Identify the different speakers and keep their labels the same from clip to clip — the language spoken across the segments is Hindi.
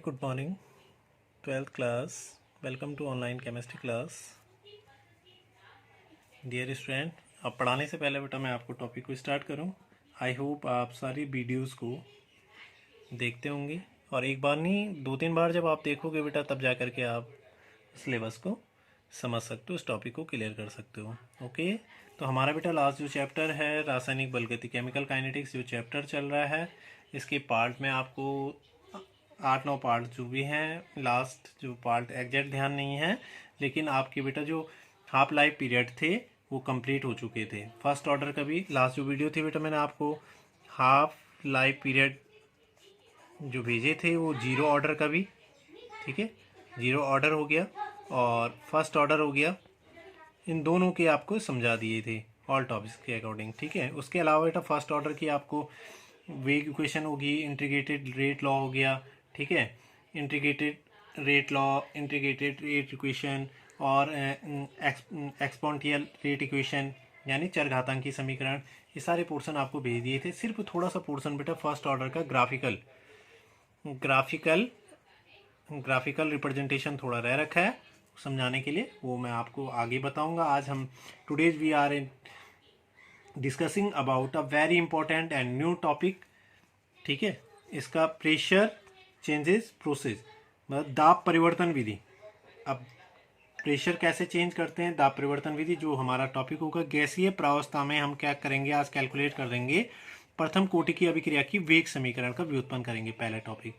Speaker 1: good morning, 12th class. Welcome to online chemistry class. Dear student, अब पढ़ाने से पहले बेटा मैं आपको टॉपिक को स्टार्ट करूं। आई होप आप सारी वीडियोस को देखते होंगे और एक बार नहीं 2-3 बार जब आप देखोगे बेटा तब जा कर के आप सिलेबस को समझ सकते हो, उस टॉपिक को क्लियर कर सकते हो। ओके, तो हमारा बेटा लास्ट जो चैप्टर है रासायनिक बलगति केमिकल काइनेटिक्स जो चैप्टर चल रहा है, इसके पार्ट में आपको 8-9 पार्ट जो भी हैं, लास्ट जो पार्ट एग्जैक्ट ध्यान नहीं है, लेकिन आपके बेटा जो हाफ लाइफ पीरियड थे वो कंप्लीट हो चुके थे। फर्स्ट ऑर्डर का भी लास्ट जो वीडियो थी बेटा मैंने आपको हाफ लाइफ पीरियड जो भेजे थे वो 0 ऑर्डर का भी, ठीक है, 0 ऑर्डर हो गया और फर्स्ट ऑर्डर हो गया। इन दोनों के आपको समझा दिए थे ऑल टॉपिक्स के अकॉर्डिंग, ठीक है। उसके अलावा बेटा फर्स्ट ऑर्डर की आपको वेग इक्वेशन होगी, इंटीग्रेटेड रेट लॉ हो गया, ठीक है, integrated rate law, integrated rate equation और एक्सपोनेंशियल रेट इक्वेशन यानी चरघातांकी समीकरण, ये सारे पोर्शन आपको भेज दिए थे। सिर्फ थोड़ा सा पोर्शन बेटा फर्स्ट ऑर्डर का ग्राफिकल रिप्रेजेंटेशन थोड़ा रह रखा है समझाने के लिए, वो मैं आपको आगे बताऊंगा। आज हम today's we are in discussing about a very important and new topic, ठीक है। इसका प्रेशर चेंजेस प्रोसेस मतलब दाब परिवर्तन विधि। अब प्रेशर कैसे चेंज करते हैं, दाब परिवर्तन विधि जो हमारा टॉपिक होगा। गैसीय प्रावस्था में हम क्या करेंगे, आज कैलकुलेट कर देंगे प्रथम कोटि की अभिक्रिया की वेग समीकरण का व्युत्पन्न करेंगे, पहला टॉपिक।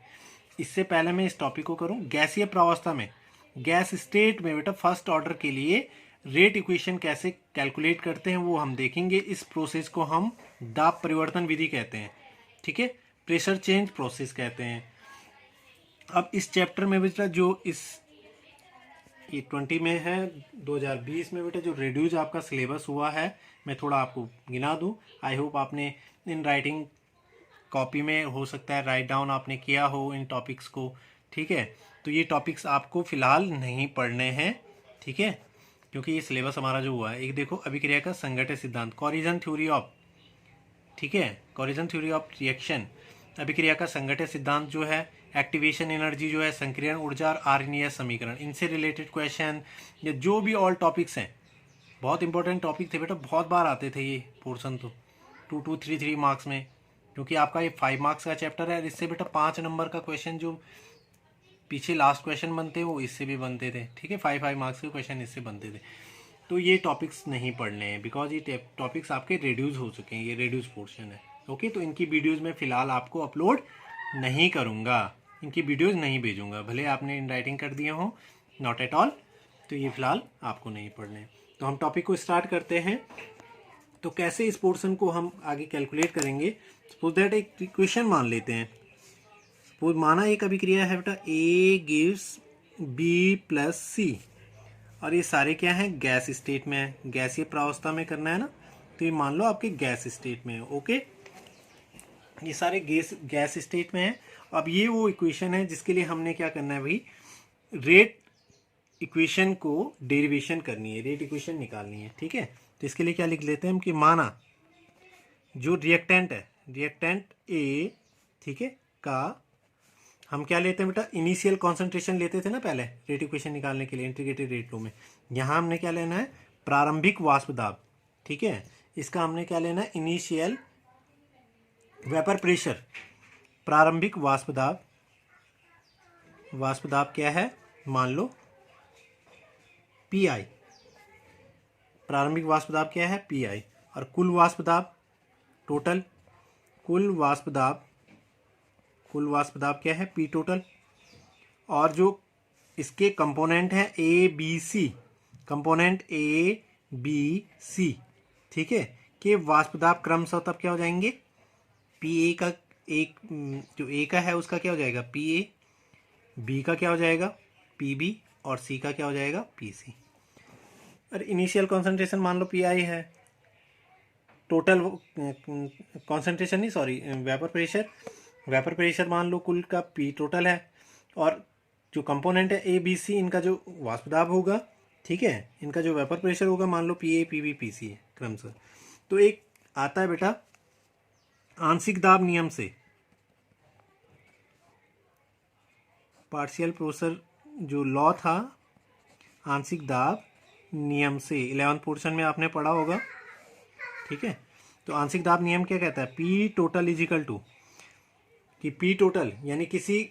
Speaker 1: इससे पहले मैं इस टॉपिक को करूं, गैसीय प्रावस्था में गैस स्टेट में बेटा फर्स्ट ऑर्डर के लिए रेट इक्वेशन कैसे कैलकुलेट करते हैं वो हम देखेंगे। इस प्रोसेस को हम दाब परिवर्तन विधि कहते हैं, ठीक है, प्रेशर चेंज प्रोसेस कहते हैं। अब इस चैप्टर में बेटा जो ये 20 में है, 2020 में बेटा जो रिड्यूस आपका सिलेबस हुआ है, मैं थोड़ा आपको गिना दूं। आई होप आपने इन राइटिंग कॉपी में हो सकता है राइट डाउन आपने किया हो इन टॉपिक्स को, ठीक है। तो ये टॉपिक्स आपको फिलहाल नहीं पढ़ने हैं, ठीक है, क्योंकि ये सिलेबस हमारा जो हुआ है। एक देखो अभिक्रिया का संघटन सिद्धांत, कोरिजन थ्योरी ऑफ, ठीक है, कोरिजन थ्योरी ऑफ रिएक्शन, अभिक्रिया का संघटन सिद्धांत जो है, एक्टिवेशन एनर्जी जो है, संक्रियण ऊर्जा और आर्यनीयस समीकरण, इनसे रिलेटेड क्वेश्चन, ये जो भी ऑल टॉपिक्स हैं बहुत इंपॉर्टेंट टॉपिक थे बेटा, बहुत बार आते थे ये पोर्सन तो 2-2, 3-3 मार्क्स में, क्योंकि आपका ये 5 मार्क्स का चैप्टर है। इससे बेटा 5 नंबर का क्वेश्चन जो पीछे लास्ट क्वेश्चन बनते वो इससे भी बनते थे, ठीक है, 5 मार्क्स के क्वेश्चन इससे बनते थे। तो ये टॉपिक्स नहीं पढ़ने हैं बिकॉज ये टॉपिक्स आपके रिड्यूस हो चुके हैं, ये रिड्यूस पोर्शन है, ओके। तो इनकी वीडियोस में फिलहाल आपको अपलोड नहीं करूँगा, इनकी वीडियोस नहीं भेजूंगा, भले आपने इन राइटिंग कर दिए हो, नॉट एट ऑल। तो ये फिलहाल आपको नहीं पढ़ने। तो हम टॉपिक को स्टार्ट करते हैं। तो कैसे इस पोर्शन को हम आगे कैलकुलेट करेंगे, सपोज दैट एक इक्वेशन मान लेते हैं। सपोज माना एक अभिक्रिया है बेटा ए गिव्स बी प्लस सी, और ये सारे क्या हैं, गैस स्टेट में है, गैसीय प्रावस्था में करना है ना, तो ये मान लो आपके गैस स्टेट में है, ओके। ये सारे गैस स्टेट में है। अब ये वो इक्वेशन है जिसके लिए हमने क्या करना है भाई, रेट इक्वेशन को डेरिवेशन करनी है, रेट इक्वेशन निकालनी है, ठीक है। तो इसके लिए क्या लिख लेते हैं हम कि माना जो रिएक्टेंट है, रिएक्टेंट ए, ठीक है, का हम क्या लेते हैं बेटा, इनिशियल कॉन्सेंट्रेशन लेते थे ना पहले रेट इक्वेशन निकालने के लिए इंटीग्रेटेड रेट लॉ में। यहाँ हमने क्या लेना है, प्रारंभिक वाष्प दाब, ठीक है। इसका हमने क्या लेना है, इनिशियल वेपर प्रेशर, प्रारंभिक वाष्प दाब, वाष्प दाब क्या है, मान लो पी आई, प्रारंभिक वाष्प दाब क्या है पी आई, और कुल वाष्प दाब टोटल, कुल वाष्प दाब क्या है पी टोटल, और जो इसके कंपोनेंट है A B C, component A B C, ठीक है, के वाष्प दाब क्रमशः तब क्या हो जाएंगे, पी ए का एक जो ए का है उसका क्या हो जाएगा पी ए, बी का क्या हो जाएगा पी बी, और सी का क्या हो जाएगा पी सी। और इनिशियल कॉन्सेंट्रेशन मान लो पी आई है, टोटल कॉन्सेंट्रेशन नहीं सॉरी वेपर प्रेशर मान लो कुल का पी टोटल है, और जो कंपोनेंट है ए बी सी इनका जो वाष्प दाब होगा, ठीक है, इनका जो वेपर प्रेशर होगा मान लो P A P B P C है क्रमशः। तो एक आता है बेटा आंशिक दाब नियम से, पार्शियल प्रेशर जो लॉ था आंशिक दाब नियम से 11th पोर्शन में आपने पढ़ा होगा, ठीक है। तो आंशिक दाब नियम क्या कहता है, P total is equal to, कि पी टोटल यानी किसी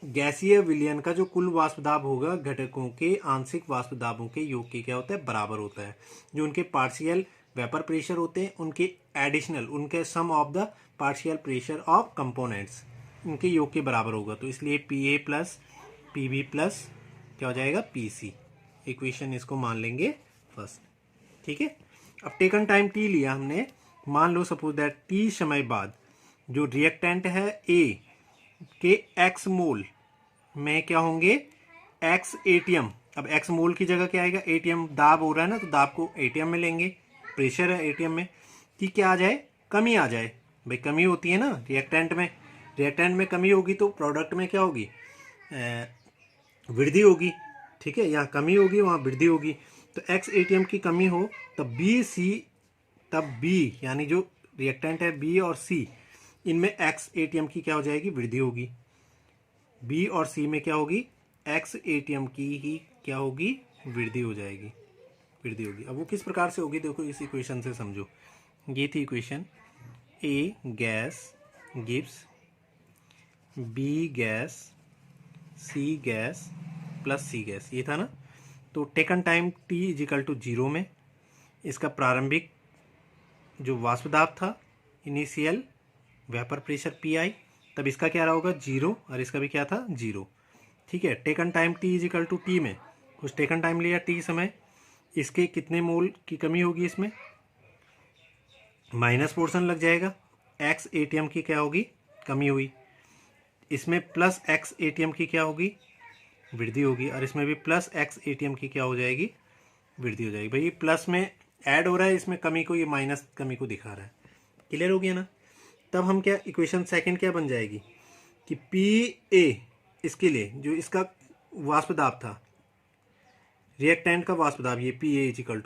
Speaker 1: गैसीय विलयन का जो कुल वाष्प दाब होगा घटकों के आंशिक वाष्प दाबों के योग के क्या होता है, बराबर होता है। जो उनके पार्शियल वेपर प्रेशर होते हैं उनके एडिशनल, उनके sum of the partial pressure of components उनके योग के बराबर होगा। तो इसलिए P A plus P B plus क्या हो जाएगा, पी सी। इक्वेशन इसको मान लेंगे फर्स्ट, ठीक है। अब टेकन टाइम टी लिया हमने, मान लो सपोज दैट टी समय बाद जो रिएक्टेंट है ए के एक्स मोल में क्या होंगे, एक्स एटीएम। अब एक्स मोल की जगह क्या आएगा, एटीएम दाब हो रहा है ना, तो दाब को एटीएम में लेंगे, प्रेशर है एटीएम में, कि क्या आ जाए, कमी आ जाए। भाई कमी होती है ना रिएक्टेंट में, रिएक्टेंट में कमी होगी तो प्रोडक्ट में क्या होगी, वृद्धि होगी, ठीक है। यहाँ कमी होगी वहाँ वृद्धि होगी। तो एक्स एटीएम की कमी हो तब बी सी, तब बी यानी जो रिएक्टेंट है बी और सी, इनमें एक्स एटीएम की क्या हो जाएगी, वृद्धि होगी। बी और सी में क्या होगी, एक्स एटीएम की ही क्या होगी, वृद्धि हो जाएगी, वृद्धि होगी। अब वो किस प्रकार से होगी, देखो इस इक्वेशन से समझो। ये थी equation, A gas gives B gas C gas plus C gas, ये था ना। तो taken time T is equal to 0 में इसका प्रारंभिक जो वाष्प दाब था, initial vapour pressure P I, तब इसका क्या रहा होगा 0 और इसका भी क्या था 0, ठीक है। Taken time T is equal to T में कुछ टेकन टाइम लिया टी समय, इसके कितने मोल की कमी होगी, इसमें माइनस पोर्शन लग जाएगा, एक्स एटीएम की क्या होगी, कमी हुई। इसमें प्लस एक्स एटीएम की क्या होगी, वृद्धि होगी। और इसमें भी प्लस एक्स एटीएम की क्या हो जाएगी, वृद्धि हो जाएगी। भाई प्लस में ऐड हो रहा है, इसमें कमी को, ये माइनस कमी को दिखा रहा है। क्लियर हो गया ना। तब हम क्या, इक्वेशन सेकंड क्या बन जाएगी कि पी ए, इसके लिए जो इसका वाष्प दाब था, रिएक्टेंट का वाष्प दाब, ये पी ए इजिकल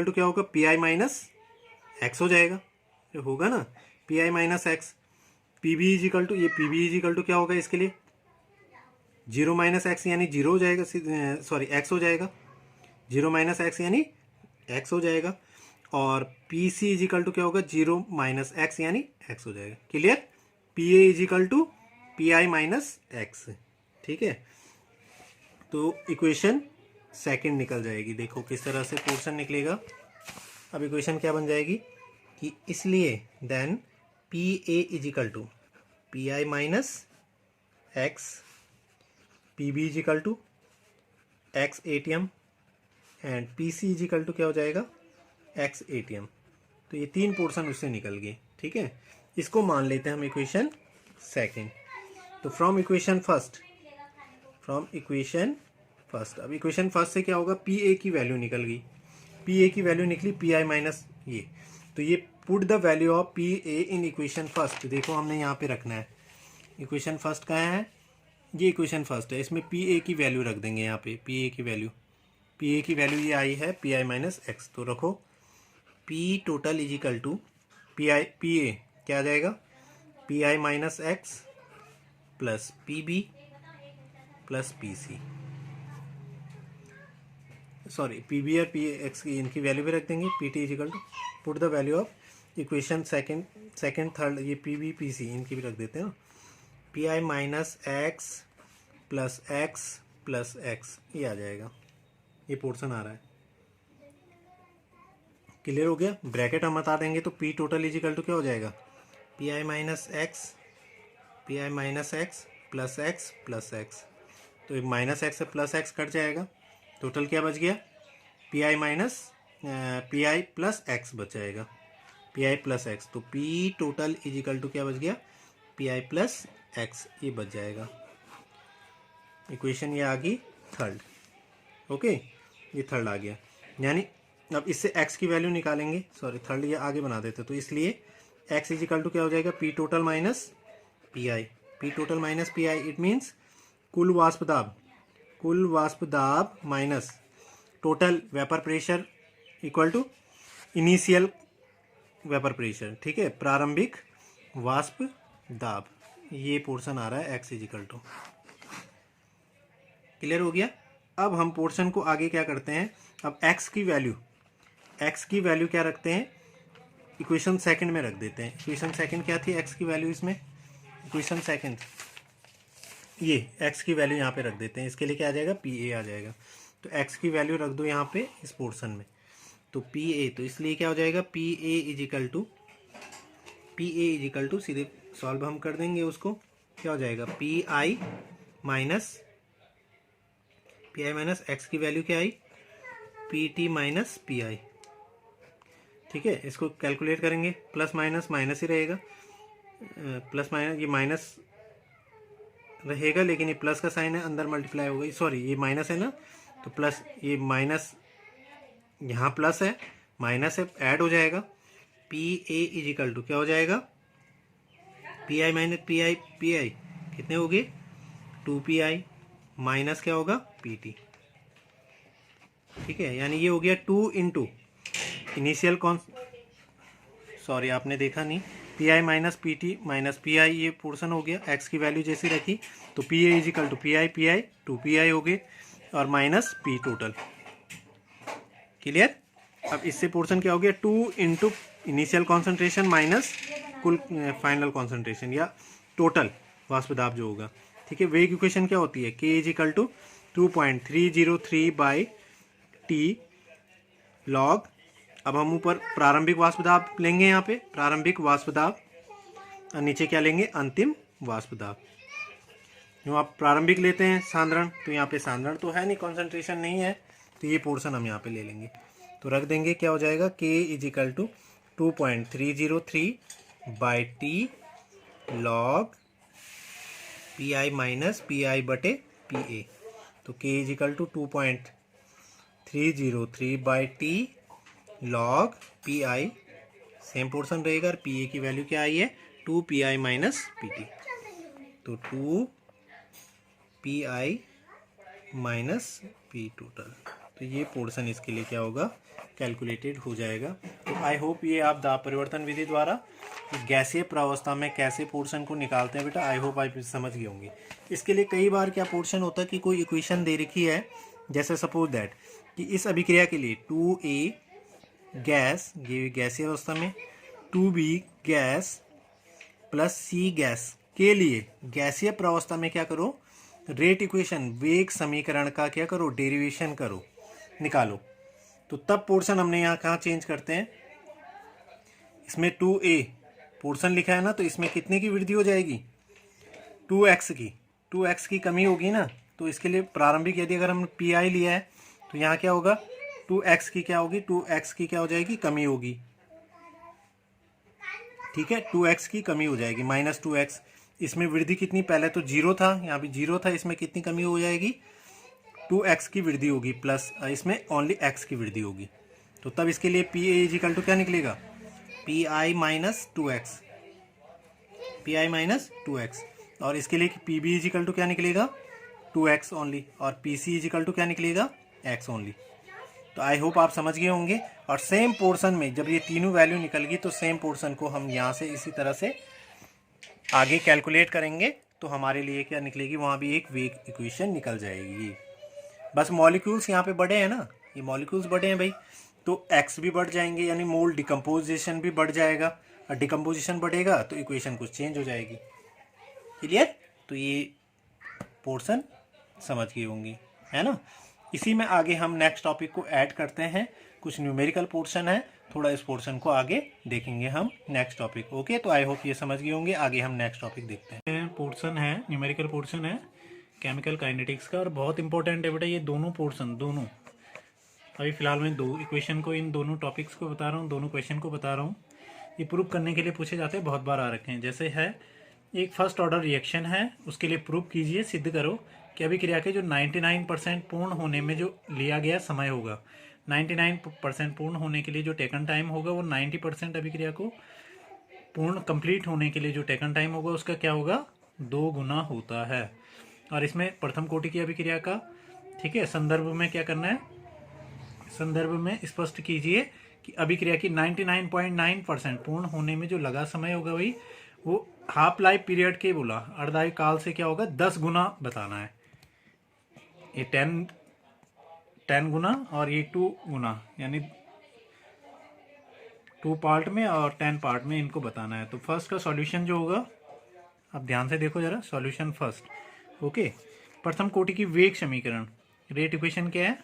Speaker 1: टू क्या होगा, पी आई माइनस एक्स हो जाएगा, ये होगा ना, P I minus X. P B is equal to, ये पी बी इजिकल टू क्या होगा इसके लिए, 0 माइनस एक्स यानी 0 हो जाएगा, सॉरी एक्स हो जाएगा, 0 माइनस एक्स यानी एक्स हो जाएगा। और पी सी इजिकल टू क्या होगा, 0 माइनस एक्स यानी एक्स हो जाएगा। Clear, P A is equal to P I minus X, ठीक है। तो इक्वेशन सेकंड निकल जाएगी। देखो किस तरह से पोर्शन निकलेगा। अब इक्वेशन क्या बन जाएगी कि इसलिए then P A is equal to P I minus X, P B is equal to X ATM and P C is equal to क्या हो जाएगा, एक्स एटीएम। तो ये तीन पोर्शन उससे निकल गए, ठीक है। इसको मान लेते हैं हम इक्वेशन सेकंड। तो फ्रॉम इक्वेशन फर्स्ट, अब इक्वेशन फर्स्ट से क्या होगा, पी ए की वैल्यू निकल गई, पी ए की वैल्यू निकली पी आई माइनस ये। तो ये put the value of P A in equation first, देखो हमने यहाँ पे रखना है, इक्वेशन फर्स्ट कहाँ है, ये इक्वेशन फर्स्ट है, इसमें पी ए की वैल्यू रख देंगे यहाँ पे, पी ए की वैल्यू ये आई है पी आई माइनस एक्स। तो रखो P total is equal to P A क्या आ जाएगा, P I minus X plus P B plus P C, sorry P B और पी एक्स की इनकी वैल्यू भी रख देंगे। P T is equal to put the value of equation second third, ये पी बी पी सी इनकी भी रख देते हैं ना, P I minus X plus X ये आ जाएगा, ये पोर्शन आ रहा है। क्लियर हो गया। ब्रैकेट हम बता देंगे तो पी टोटल इजिकल टू क्या हो जाएगा, P I minus X plus x. तो एक माइनस एक्स से प्लस एक्स कट जाएगा, टोटल क्या बच गया, पी आई प्लस एक्स बच जाएगा, पी आई प्लस एक्स। तो पी टोटल इजिकल टू क्या बच गया, पी आई प्लस एक्स, ये बच जाएगा। इक्वेशन ये आ गई थर्ड, ओके, ये थर्ड आ गया। यानी अब इससे x की वैल्यू निकालेंगे, सॉरी थर्ड ये आगे बना देते, तो इसलिए x इजिकल टू क्या हो जाएगा, P total minus P I, it means कुल वाष्प दाब minus total vapour pressure equal to initial vapour pressure, ठीक है, प्रारंभिक वाष्प दाब। ये पोर्शन आ रहा है x इजिकल टू, क्लियर हो गया। अब हम पोर्शन को आगे क्या करते हैं, अब x की वैल्यू क्या रखते हैं, इक्वेशन सेकंड में रख देते हैं। इक्वेशन सेकंड क्या थी x की वैल्यू, इसमें इक्वेशन सेकंड ये x की वैल्यू यहाँ पे रख देते हैं। इसके लिए क्या आ जाएगा, PA आ जाएगा। तो x की वैल्यू रख दो यहाँ पे इस पोर्शन में, तो PA, तो इसलिए क्या हो जाएगा, PA इज इक्वल टू सीधे सॉल्व हम कर देंगे उसको, क्या हो जाएगा, PI माइनस x की वैल्यू क्या आई, PT माइनस PI। ठीक है, इसको कैलकुलेट करेंगे, प्लस माइनस माइनस ही रहेगा, प्लस माइनस ये माइनस रहेगा, लेकिन ये प्लस का साइन है, अंदर मल्टीप्लाई होगा, सॉरी ये माइनस है ना, तो प्लस ये माइनस यहाँ प्लस है माइनस है, ऐड हो जाएगा। PA इज इक्वल टू क्या हो जाएगा, PI माइनस PI कितने हो गए, 2PI माइनस क्या होगा, PT। ठीक है, यानी ये हो गया 2 इंटू इनिशियल सॉरी आपने देखा नहीं, PI minus PT minus PI, ये पोर्शन हो गया। x की वैल्यू जैसी रखी तो PA is equal to PI 2PI हो गए और माइनस P टोटल। क्लियर। अब इससे पोर्शन क्या हो गया, 2 इंटू इनिशियल कॉन्सेंट्रेशन माइनस कुल फाइनल कॉन्सेंट्रेशन या टोटल वाष्प दाब जो होगा। ठीक है, वेग इक्वेशन क्या होती है, K is equal to 2.303 by T log. अब हम ऊपर प्रारंभिक वाष्प दाब लेंगे, यहाँ पे प्रारंभिक वाष्प दाब और नीचे क्या लेंगे, अंतिम वाष्प दाब। जो आप प्रारंभिक लेते हैं सांद्रण, तो यहाँ पे सांद्रण तो है नहीं, कॉन्सेंट्रेशन नहीं है, तो ये पोर्शन हम यहाँ पे ले लेंगे। तो रख देंगे, क्या हो जाएगा, K is equal to 2.303 by T log PI minus PI बटे PA। तो K is equal to 2.303 by T log PI, same portion रहेगा, और PA की वैल्यू क्या आई है, 2PI माइनस PT। तो 2PI माइनस P टोटल। तो ये पोर्शन इसके लिए क्या होगा, कैलकुलेटेड हो जाएगा। तो आई होप ये आप दाब परिवर्तन विधि द्वारा गैसीय प्रावस्था में कैसे पोर्शन को निकालते हैं बेटा, आई होप आप समझ गए होंगे। इसके लिए कई बार क्या पोर्शन होता है कि कोई इक्वेशन दे रखी है, जैसे सपोज दैट कि इस अभिक्रिया के लिए 2A गैस, ये गैसीय अवस्था में 2B gas plus C gas के लिए गैसीय प्रावस्था में क्या करो, रेट इक्वेशन वेग समीकरण का क्या करो, डेरिवेशन करो, निकालो। तो तब पोर्शन हमने यहाँ कहाँ चेंज करते हैं, इसमें 2A पोर्शन लिखा है ना, तो इसमें कितने की वृद्धि हो जाएगी, 2x की कमी होगी ना। तो इसके लिए प्रारंभिक यदि अगर हमने PI लिया है तो यहाँ क्या होगा, 2x की क्या होगी, 2x की क्या हो जाएगी, कमी होगी। ठीक है, 2x की कमी हो जाएगी माइनस 2x। इसमें वृद्धि कितनी, पहले तो 0 था, यहाँ भी 0 था, इसमें कितनी कमी हो जाएगी, 2x की वृद्धि होगी, प्लस इसमें ओनली x की वृद्धि होगी। तो तब इसके लिए PA इज इक्वल टू क्या निकलेगा, PI minus 2x, PI minus 2x। और इसके लिए PB इज इक्वल टू क्या निकलेगा, 2x ओनली, और PC इज इक्वल टू क्या निकलेगा, x ओनली। तो आई होप आप समझ गए होंगे। और सेम पोर्शन में जब ये तीनों वैल्यू निकल गई तो सेम पोर्शन को हम यहाँ से इसी तरह से आगे कैलकुलेट करेंगे, तो हमारे लिए क्या निकलेगी, वहाँ भी एक वेग इक्वेशन निकल जाएगी। बस मॉलिक्यूल्स यहाँ पे बढ़े हैं ना, ये मॉलिक्यूल्स बढ़े हैं भाई, तो x भी बढ़ जाएंगे, यानी मोल डिकम्पोजिशन भी बढ़ जाएगा, और डिकम्पोजिशन बढ़ेगा तो इक्वेशन कुछ चेंज हो जाएगी। क्लियर। तो ये पोर्शन समझ गए होंगे, है ना। इसी में आगे हम नेक्स्ट टॉपिक को ऐड करते हैं, कुछ न्यूमेरिकल पोर्शन है, थोड़ा इस पोर्शन को आगे देखेंगे हम नेक्स्ट टॉपिक। ओके, तो आई होप ये समझ गए होंगे। आगे हम नेक्स्ट टॉपिक देखते हैं। पोर्शन है, न्यूमेरिकल पोर्शन है केमिकल काइनेटिक्स का, और बहुत इंपॉर्टेंट है बेटा ये दोनों पोर्शन, दोनों। अभी फिलहाल मैं दो इक्वेशन को, इन दोनों टॉपिक्स को बता रहा हूँ, दोनों क्वेश्चन को बता रहा हूँ। ये प्रूव करने के लिए पूछे जाते हैं, बहुत बार आ रखे हैं। जैसे है एक फर्स्ट ऑर्डर रिएक्शन है, उसके लिए प्रूव कीजिए, सिद्ध करो कि अभिक्रिया के जो 99% पूर्ण होने में जो लिया गया समय होगा, 99% पूर्ण होने के लिए जो टेकन टाइम होगा, वो 90% अभिक्रिया को पूर्ण कंप्लीट होने के लिए जो टेकन टाइम होगा उसका क्या होगा, 2 गुना होता है। और इसमें प्रथम कोटि की अभिक्रिया का, ठीक है, संदर्भ में क्या करना है, संदर्भ में स्पष्ट कीजिए कि अभिक्रिया की 99.9% पूर्ण होने में जो लगा समय होगा भाई, वो हाफ लाइफ पीरियड के बोला अर्धायु काल से क्या होगा, 10 गुना बताना है। ये 10 गुना और ये 2 गुना, यानी 2 पार्ट में और 10 पार्ट में इनको बताना है। तो फर्स्ट का सॉल्यूशन जो होगा, अब ध्यान से देखो जरा, सॉल्यूशन फर्स्ट। ओके, प्रथम कोटि की वेग समीकरण, रेट इक्वेशन क्या है,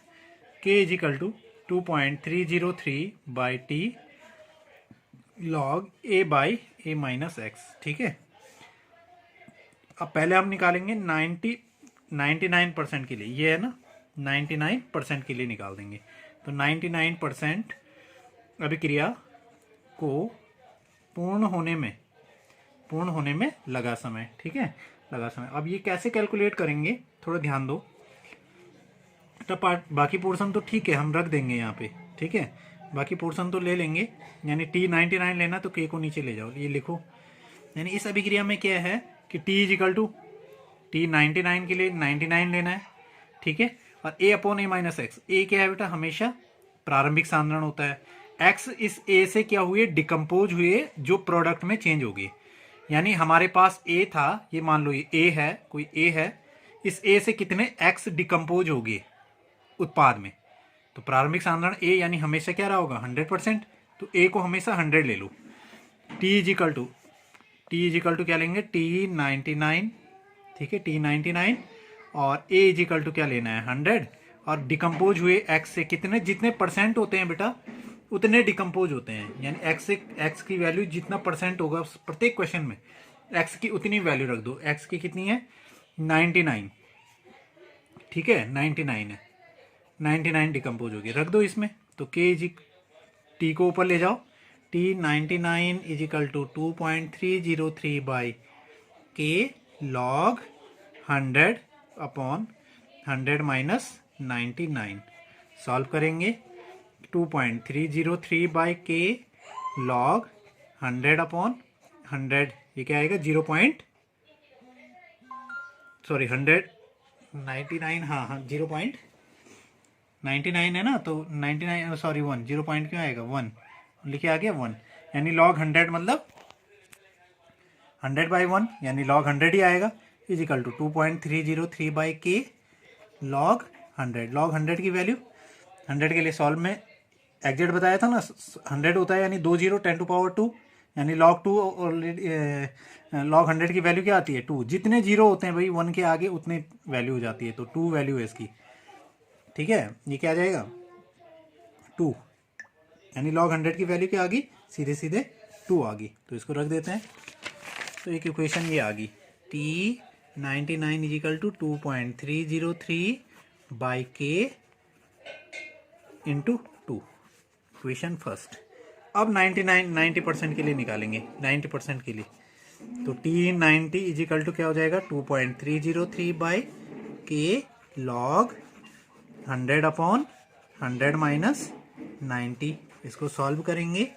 Speaker 1: k is equal to 2.303 by T log a by a minus X. ठीक है, अब पहले हम निकालेंगे 99% के लिए, ये है ना, 99% के लिए निकाल देंगे। तो 99% अभिक्रिया को पूर्ण होने में लगा समय। ठीक है, लगा समय। अब ये कैसे कैलकुलेट करेंगे, थोड़ा ध्यान दो। तो बाकी पोर्शन तो ठीक है, हम रख देंगे यहाँ पे। ठीक है, बाकी पोर्शन तो ले लेंगे, यानी T99 लेना तो K को नीचे ले जाओ, ये लिखो। यानी इस अभिक्रिया में क्या है कि T is equal to T99 के लिए 99 लेना है। ठीक है, और A upon A minus x. A क्या है बेटा, हमेशा प्रारंभिक सांद्रण होता है। X इस A से क्या हुए, डिकम्पोज हुए, जो प्रोडक्ट में चेंज हो गए। यानी हमारे पास A था, ये मान लो ये A है, कोई A है, इस A से कितने X डिकम्पोज हो गए उत्पाद में। तो प्रारंभिक सांद्रण A यानी हमेशा क्या रहा होगा, 100%। तो A को हमेशा 100 ले लो। T इज इक्वल टू क्या लेंगे, T99। ठीक है, T99 और A इज इक्वल टू क्या लेना है, 100। और डिकम्पोज हुए X से कितने, जितने परसेंट होते हैं बेटा उतने डिकम्पोज होते हैं। यानी X की वैल्यू जितना परसेंट होगा प्रत्येक क्वेश्चन में, X की उतनी वैल्यू रख दो। X की कितनी है, 99। ठीक है, 99 है, 99 डिकम्पोज होगी, रख दो इसमें। तो T को ऊपर ले जाओ, T99 is equal to 2.303 by K log 100 upon 100 minus 99। Solve करेंगे, 2.303 बाई K लॉग 100 अपॉन 100, ये क्या आएगा, 199, हाँ 0.99 है ना, तो 99 सॉरी 1, 0 पॉइंट क्यों आएगा, 1 लिखे आ गया 1। यानी लॉग 100 मतलब 100 बाई 1, यानी लॉग 100 ही आएगा, is equal to 2.303 by K log 100। Log 100 की वैल्यू 100 के लिए सॉल्व में एग्जैक्ट बताया था ना, 100 होता है, यानी 2 0 10 टू पावर 2, यानी लॉग 2 और लॉग 100 की वैल्यू क्या आती है, 2। जितने जीरो होते हैं भाई 1 के आगे उतने वैल्यू हो जाती है, तो 2 वैल्यू है इसकी। ठीक है, ये क्या आ जाएगा, 2, यानी लॉग 100 की वैल्यू क्या आ गई, सीधे सीधे 2 आ गई। तो इसको रख देते हैं। तो एक इक्वेशन ये आ गई, T99 is equal to 2.303 by K into 2, equation first. अब 90% के लिए निकालेंगे, 90% के लिए। तो T90 इज इक्वल टू क्या हो जाएगा, 2.303 by K log 100 upon 100 minus 90। इसको सॉल्व करेंगे,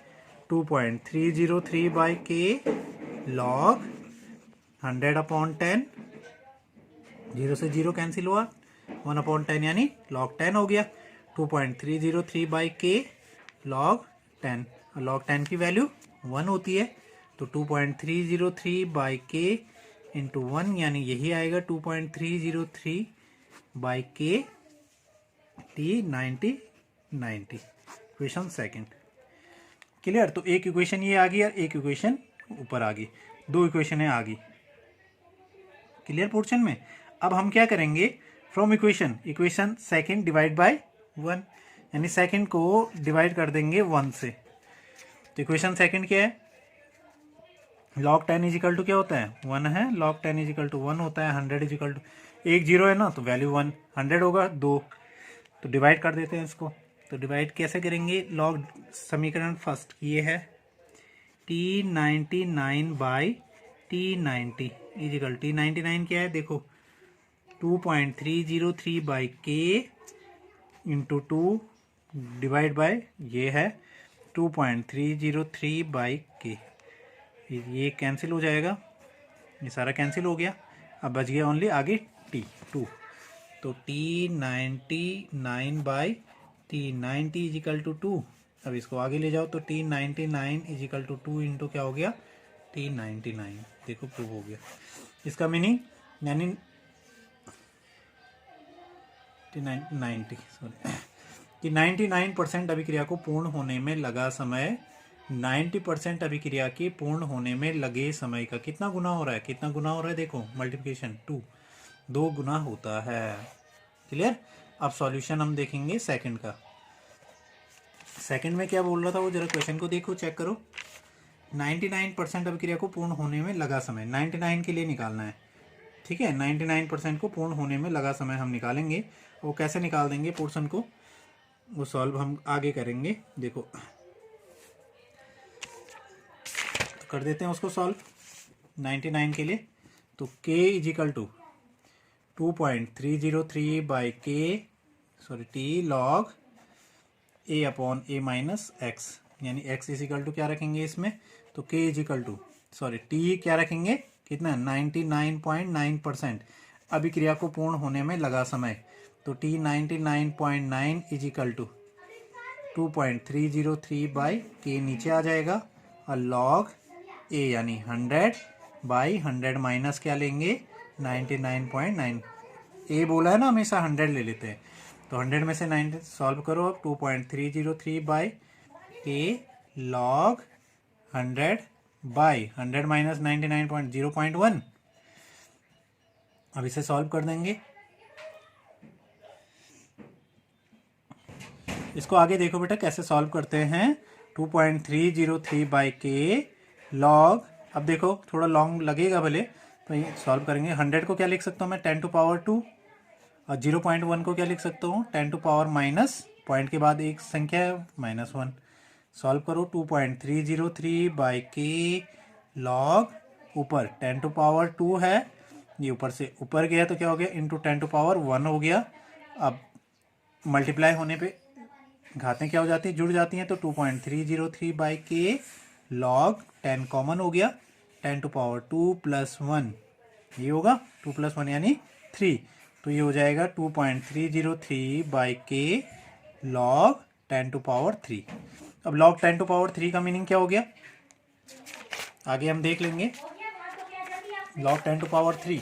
Speaker 1: 2.303 बाई K लॉग 100 अपॉन 10, 0 से 0 कैंसिल हुआ, 1 अपॉन 10 यानी लॉग 10 हो गया। 2.303 बाई K लॉग 10, लॉग 10 की वैल्यू 1 होती है, तो 2.303 बाई K इंटू 1, यानी यही आएगा 2.303 by K T90 equation second. Clear, तो एक इक्वेशन ये आ गई और एक इक्वेशन ऊपर आ गई, 2 इक्वेशन आ गई। क्लियर पोर्शन में। अब हम क्या करेंगे, from equation second divide by 1, यानी सेकंड को डिवाइड कर देंगे 1 से। तो इक्वेशन सेकंड क्या है, लॉग 10 इज इक्वल टू क्या होता है, 1 है, लॉग 10 इज इक्वल टू 1 होता है। 100 इज इक्वल टू, एक जीरो है ना, तो वैल्यू 1, 100 होगा 2, तो डिवाइड कर देते हैं इसको। तो डिवाइड कैसे करेंगे, लॉग समीकरण फर्स्ट ये है, T99 by T90 is equal, T99 क्या है देखो, 2.303 by K into 2 divide by ये है 2.303 बाई K। ये कैंसिल हो जाएगा, ये सारा कैंसिल हो गया, अब बच गया ओनली आगे T2। तो T99 by T90 is equal to 2। अब इसको आगे ले जाओ, तो T99 is equal to 2 into क्या हो गया, T99। देखो प्रूव हो गया। इसका मीनिंग यानी 90 सॉरी कि 99% अभिक्रिया को पूर्ण होने में लगा समय 90% अभिक्रिया के पूर्ण होने में लगे समय का कितना गुना हो रहा है? कितना गुना हो रहा है? देखो मल्टीप्लिकेशन 2 गुना होता है। क्लियर? अब सॉल्यूशन हम देखेंगे सेकंड का। सेकंड में क्या बोल रहा था वो जरा क्वेश्चन को देखो, चेक करो। 99% अभिक्रिया को पूर्ण होने में लगा समय 99 के लिए निकालना है। ठीक है, 99% को पूर्ण होने में लगा समय हम निकालेंगे। वो कैसे निकाल देंगे पोर्शन को, वो सॉल्व हम आगे करेंगे। देखो तो कर देते हैं उसको सॉल्व 99 के लिए। तो k is equal to 2.303 by K sorry T log a upon a minus X, यानी x इजिकल टू क्या रखेंगे इसमें, तो k is equal to sorry t क्या रखेंगे, कितना 99.9% अभिक्रिया को पूर्ण होने में लगा समय। तो t 99.9 इजिकल टू 2.303 बाई के नीचे आ जाएगा और लॉग a यानी 100 बाई 100 माइनस क्या लेंगे 99.9। a बोला है ना, हमेशा 100 ले लेते हैं। तो 100 में से 90 सॉल्व करो अब 2.303 बाई के लॉग 100 बाई 100 माइनस 99.0.1। अब इसे सॉल्व कर देंगे। इसको आगे देखो बेटा कैसे सॉल्व करते हैं। 2.303 बाई के लॉग, अब देखो थोड़ा लॉन्ग लगेगा भले, तो ये सॉल्व करेंगे। 100 को क्या लिख सकता हूँ मैं 10 टू पावर 2 और 0.1 को क्या लिख सकता हूँ 10 टू पावर माइनस, पॉइंट के बाद एक संख्या है -1। सॉल्व करो 2.303 बाई के लॉग ऊपर 10 टू पावर 2 है, ये ऊपर से ऊपर गया तो क्या हो गया इंटू 10 टू पावर 1 हो गया। अब मल्टीप्लाई होने पे घातें क्या हो जाती हैं, जुड़ जाती हैं। तो 2.303 बाई के लॉग 10 कॉमन हो गया, 10 टू पावर 2 प्लस 1 ये होगा 2 प्लस 1 यानी 3। तो ये हो जाएगा 2.303 बाई के लॉग 10 टू पावर 3। अब लॉग 10 टू पावर 3 का मीनिंग क्या हो गया आगे हम देख लेंगे। लॉग 10 टू पावर 3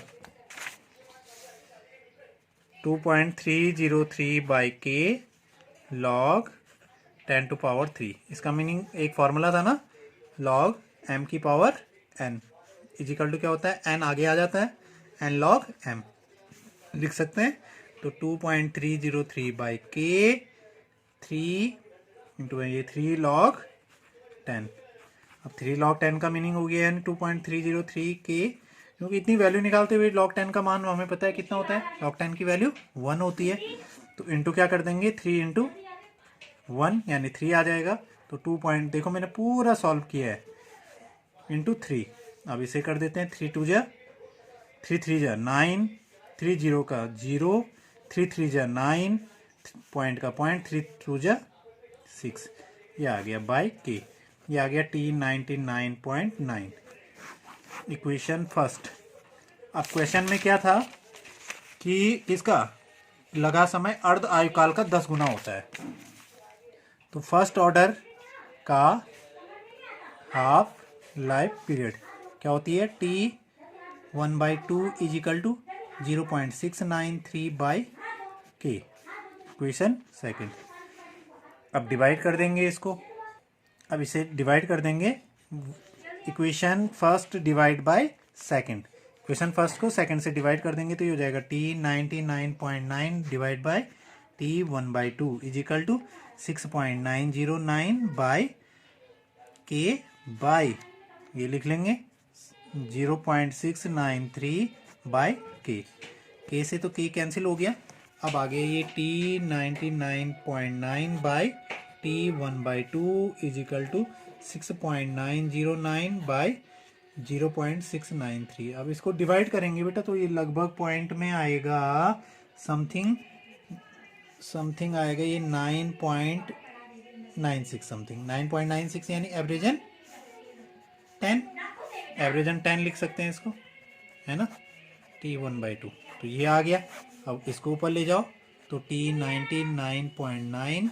Speaker 1: 2.303 बाई के लॉग 10 टू पावर 3, इसका मीनिंग एक फॉर्मूला था ना, लॉग m की पावर n इजिकल टू क्या होता है n आगे आ जाता है n लॉग m लिख सकते हैं। तो 2.303 बाई के 3 इंटू ये 3 लॉग 10। अब 3 लॉग 10 का मीनिंग हो गया यानी 2.303 के, क्योंकि इतनी वैल्यू निकालते हुए लॉग 10 का मान हमें पता है कितना होता है, लॉग 10 की वैल्यू 1 होती है। तो इंटू क्या कर देंगे 3 इंटू 1 यानी 3 आ जाएगा। तो 2 पॉइंट देखो मैंने पूरा सॉल्व किया है इंटू 3। अब इसे कर देते हैं 3 2 जा 3 3 जा 9, 3 0 का 0, 3 3 जा 9, पॉइंट का पॉइंट, 3 2 जा 6, ये आ गया बाई के, ये आ गया T 99.9 इक्वेशन फर्स्ट। अब क्वेश्चन में क्या था कि इसका लगा समय अर्ध आयुकाल का 10 गुना होता है। तो फर्स्ट ऑर्डर का हाफ लाइफ पीरियड क्या होती है T 1/2 is equal to 0.693 by K, equation second. अब डिवाइड कर देंगे इसको, अब इसे डिवाइड कर देंगे equation first divide by second. Equation first को सेकंड से डिवाइड कर देंगे तो ये हो जाएगा T 99.9 divide by T 1/2 is equal to 6.909 by K by ये लिख लेंगे 0.693 बाय के से तो के कैंसिल हो गया। अब आगे ये T 99.9 by T 1/2 is equal to 6.909 by 0.693। अब इसको डिवाइड करेंगे बेटा तो ये लगभग पॉइंट में आएगा समथिंग आएगा ये 9.96 समथिंग 9.96 यानी एवरेजन 10 लिख सकते हैं इसको, है ना T 1/2। तो ये आ गया। अब इसको ऊपर ले जाओ तो T 99.9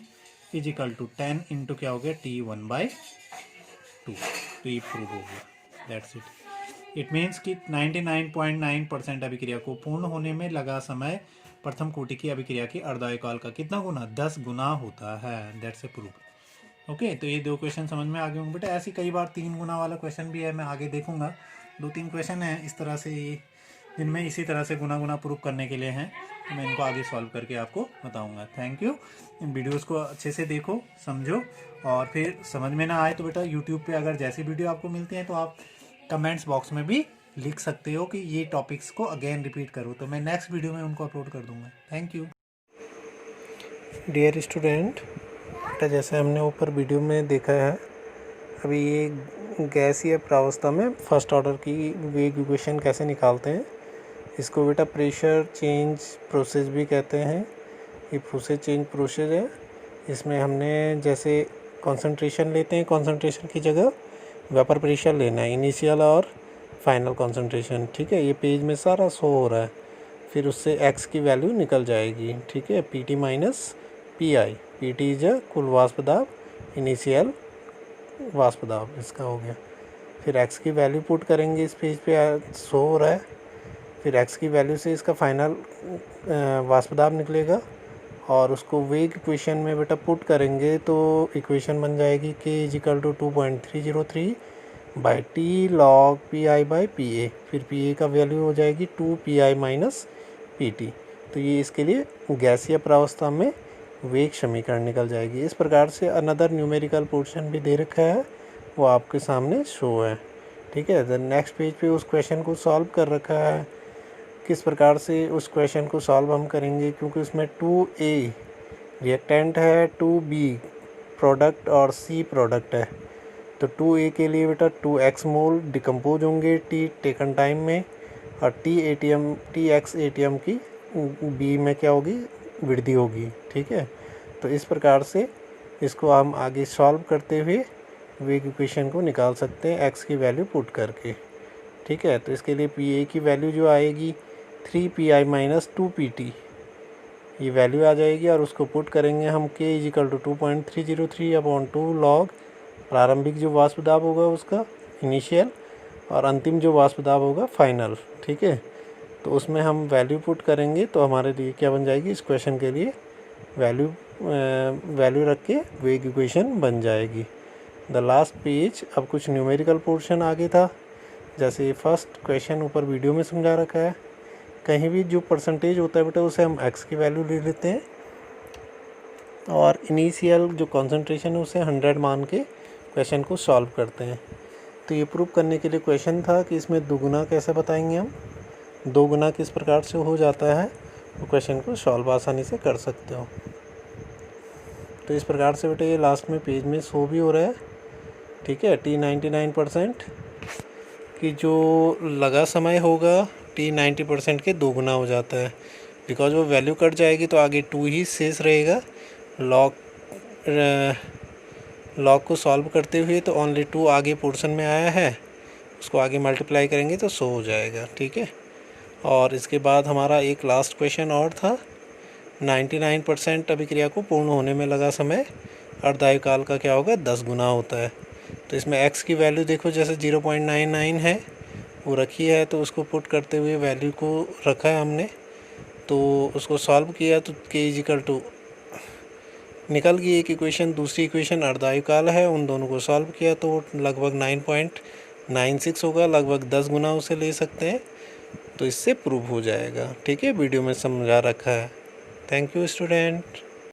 Speaker 1: इजिकल टू 10 इंटू क्या हो गया T 1/2। तो ये प्रूव हो गया, दैट्स इट। इट मीन्स कि 99.9% अभिक्रिया को पूर्ण होने में लगा समय प्रथम कोटि की अभिक्रिया की अर्धायुकाल का कितना गुना, 10 गुना होता है। That's a proof. ओके, तो ये 2 क्वेश्चन समझ में आ गए होंगे बेटा। ऐसे कई बार 3 गुना वाला क्वेश्चन भी है, मैं आगे देखूंगा। 2-3 क्वेश्चन है इस तरह से, जिनमें इसी तरह से गुना गुना प्रूफ करने के लिए हैं, तो मैं इनको आगे सॉल्व करके आपको बताऊंगा। Thank you. इन वीडियोस को अच्छे से देखो, समझो, और फिर समझ में ना आए तो बेटा यूट्यूब पे अगर जैसी वीडियो आपको मिलती हैं तो आप कमेंट्स बॉक्स में भी लिख सकते हो कि ये टॉपिक्स को अगेन रिपीट करो, तो मैं नेक्स्ट वीडियो में उनको अपलोड कर दूंगा। Thank you. डियर स्टूडेंट, बेटा जैसे हमने ऊपर वीडियो में देखा है, अभी ये गैसीय प्रावस्था में फर्स्ट ऑर्डर की वेग इक्वेशन कैसे निकालते हैं, इसको बेटा प्रेशर चेंज प्रोसेस भी कहते हैं। ये प्रोसेस चेंज प्रोसेस है। इसमें हमने जैसे कंसंट्रेशन लेते हैं, कंसंट्रेशन की जगह वेपर प्रेशर लेना है, इनिशियल और फाइनल कंसंट्रेशन। ठीक है, ये पेज में सारा शो हो रहा है। फिर उससे एक्स की वैल्यू निकल जाएगी। ठीक है, P T minus P I. P T is कुल वाष्प दाब, इनिशियल वाष्प दाब, इसका हो गया। फिर एक्स की वैल्यू पुट करेंगे, इस पेज पे शो हो रहा है। फिर एक्स की वैल्यू से इसका फाइनल वाष्प दाब निकलेगा, और उसको वेग इक्वेशन में बेटा पुट करेंगे तो इक्वेशन बन जाएगी K is equal to 2.303 by T log P I by P A. फिर पी ए का वैल्यू हो जाएगी 2 P I minus P T. तो ये इसके लिए गैसीय प्रावस्था में वेग समीकरण निकल जाएगी। इस प्रकार से अनदर न्यूमेरिकल पोर्शन भी दे रखा है, वो आपके सामने शो है। ठीक है, द नेक्स्ट पेज पे उस क्वेश्चन को सॉल्व कर रखा है। किस प्रकार से उस क्वेश्चन को सॉल्व हम करेंगे, क्योंकि उसमें 2A रिएक्टेंट है, 2B प्रोडक्ट और C प्रोडक्ट है। तो 2A के लिए बेटा 2x मोल डिकम्पोज होंगे T टेकन टाइम में, और Tx ATM की B में क्या होगी, वृद्धि होगी। ठीक है, तो इस प्रकार से इसको हम आगे सॉल्व करते हुए वेग इक्वेशन को निकाल सकते हैं x की वैल्यू पुट करके। ठीक है, तो इसके लिए पी ए की वैल्यू जो आएगी 3 P I minus 2 P T, ये वैल्यू आ जाएगी, और उसको पुट करेंगे हम K is equal to 2.303 upon 2 log प्रारंभिक जो वाष्प दाब होगा उसका इनिशियल, और अंतिम जो वाष्प दाब होगा फाइनल। ठीक है, तो उसमें हम वैल्यू पुट करेंगे तो हमारे लिए क्या बन जाएगी, इस क्वेश्चन के लिए वैल्यू रख के वेग इक्वेशन बन जाएगी। द लास्ट पेज, अब कुछ न्यूमेरिकल पोर्शन आगे था, जैसे फर्स्ट क्वेश्चन ऊपर वीडियो में समझा रखा है। कहीं भी जो परसेंटेज होता है बेटा उसे हम एक्स की वैल्यू ले लेते हैं, और इनिशियल जो कंसंट्रेशन है उसे 100 मान के क्वेश्चन को सॉल्व करते हैं। तो ये प्रूव करने के लिए क्वेश्चन था कि इसमें दोगुना कैसे बताएंगे हम, 2 गुना किस प्रकार से हो जाता है, तो क्वेश्चन को सॉल्व आसानी से कर सकते हो। तो इस प्रकार से बेटा ये लास्ट में पेज में शो भी हो रहा है। ठीक है, T99% कि जो लगा समय होगा T90% के 2 गुना हो जाता है, बिकॉज वो वैल्यू कट जाएगी तो आगे 2 ही शेष रहेगा। लॉग को सॉल्व करते हुए तो ओनली 2 आगे पोर्शन में आया है, उसको आगे मल्टीप्लाई करेंगे तो 100 हो जाएगा। ठीक है, और इसके बाद हमारा एक लास्ट क्वेश्चन और था, 99% अभिक्रिया को पूर्ण होने में लगा समय अर्धायुकाल का क्या होगा, 10 गुना होता है। तो इसमें x की वैल्यू देखो, जैसे 0.99 है वो रखी है, तो उसको पुट करते हुए वैल्यू को रखा है हमने, तो उसको सॉल्व किया तो k इज इक्वल टू निकल गई एक इक्वेशन। दूसरी इक्वेशन अर्धायुकाल है, उन दोनों को सॉल्व किया तो लगभग 9.96 होगा, लगभग 10 गुना उसे ले सकते हैं, तो इससे प्रूव हो जाएगा। ठीक है, वीडियो में समझा रखा है। Thank you student.